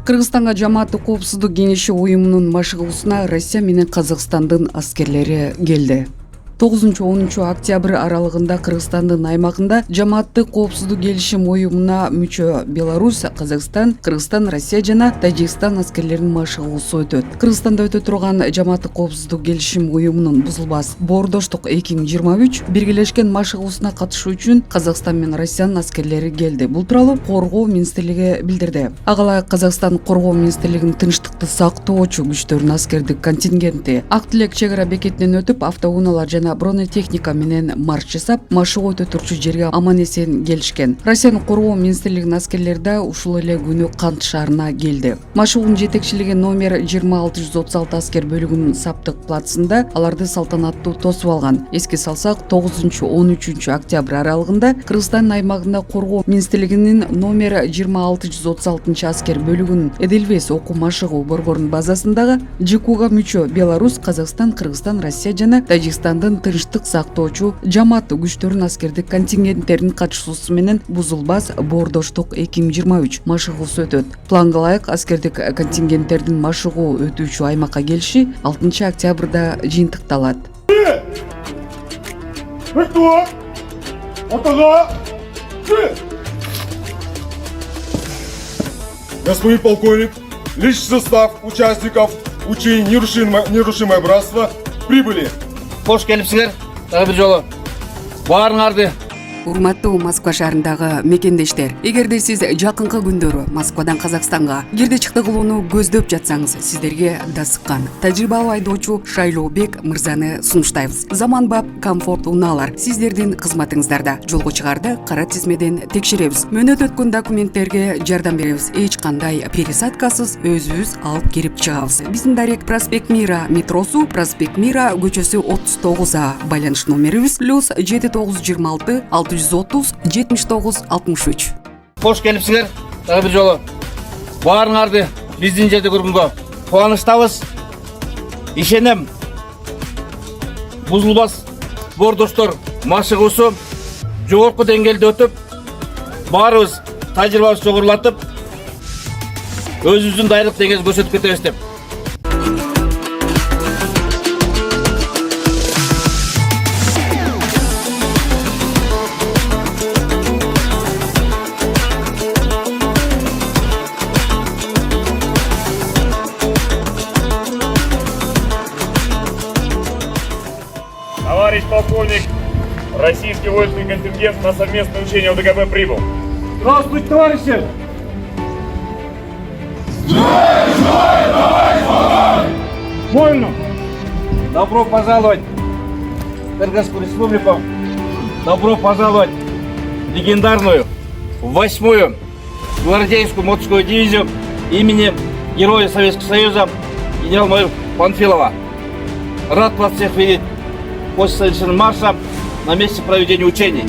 Кыргызстанга Жамааттык коопсуздук кеңеши уюмунун машыгуусуна Россия менен Казакстандын аскерлери келди. 9-10 октябрь аралыгында Кыргызстандын аймагында Жамааттык коопсуздук келишим уюмуна мүчө Беларусь, Казакстан, Кыргызстан, Россия жана Тажикстан аскерлеринин машыгуусу өтөт. Кыргызстанда өтө турган Жамааттык коопсуздук келишим уюмунун бузулбас боордоштук 2023 биргелешкен машыгуусуна катышуу үчүн Казакстан менен Россиянын аскерлери келди. Бул тууралуу Коргоо министрлиги билдирди. Ага ылайык Казакстан Коргоо министрлигинин тынчтыкты сактоочу күчтөрүнүн аскердик контингенти Ак Тилек чек ара бекетинен өтүп, автоунаалар жана бронетехника менен марш жасап, машыгуу өтө турчу жерге аман-эсен келишкен. Россиянын Коргоо министрлигинин аскерлери да ушул эле күнү Кант шаарына келди. Машыгуунун жетекчилиги номер 2636 аскер бөлүгүнүн саптык плацында аларды салтанаттуу тосуп алган. Эске салсак, 9-13 октябрь аралыгында Кыргызстандын аймагында Коргоо министрлигинин номер 2636 аскер бөлүгүнүн Эделвейс окуу машыгуу борборунун базасындагы ЖКУга мүчө Беларусь, Казакстан, Кыргызстан, Россия жана Тажикстандын тынчтык сактоочу жамааттык күчтөрүнүн аскердик контингенттеринин катышуусу менен бузулбас боордоштук 2023 машыгуусу өтөт. Планга ылайык аскердик контингенттердин машыгуу өтүүчү аймакка келиши 6 октябрда жыйынтыкталат. Господин полковник, личный состав участников учений «Нерушимое братство» прибыли. Кош келипсиңер. Дагы бир жолу. Баарыңарды. Урматтуу Москва шаарындагы мекендештер, эгерде сиз жакынкы күндөрү Москвадан Казакстанга кирди чыкты кылууну көздөп жатсаңыз, сиздерге да сыккан тажрыйбалуу айдоочу Шайлообек мырзаны сунуштайбыз. Заманбап комфорт унаалар сиздердин кызматыңыздарда. Жолго чыгарды кара тизмеден текшеребиз. Мөөнөт өткөн документтерге жардам беребиз. Эч кандай пересадкасыз өзүбүз алып кирип чыгабыз. Биздин Дарек Проспект Мира метросу, Проспект Мира көчөсү 39А, байланыш номерибиз +7926 630 79 63. Кош келипсиңер. Дагы бир жолу. Баарыңарды биздин жерде көргөнгө кубанычтабыз. Ишенем. Бузулбас боордоштор машыгуусу жогорку деңгээлде өтүп, баарыбыз тажрыйбабызды жогорулатып, өзүбүздүн дайрылык деңгээлди көрсөтүп кетебиз деп. Товарищ полковник, российский воинский контингент на совместное учение ОДКБ прибыл. Здравствуйте, товарищи! Вольно! Добро пожаловать в Кыргызскую республику. Добро пожаловать в легендарную 8-ю гвардейскую мотострелковую дивизию имени Героя Советского Союза генерал-майора Панфилова. Рад вас всех видеть после совершения марша на месте проведения учений.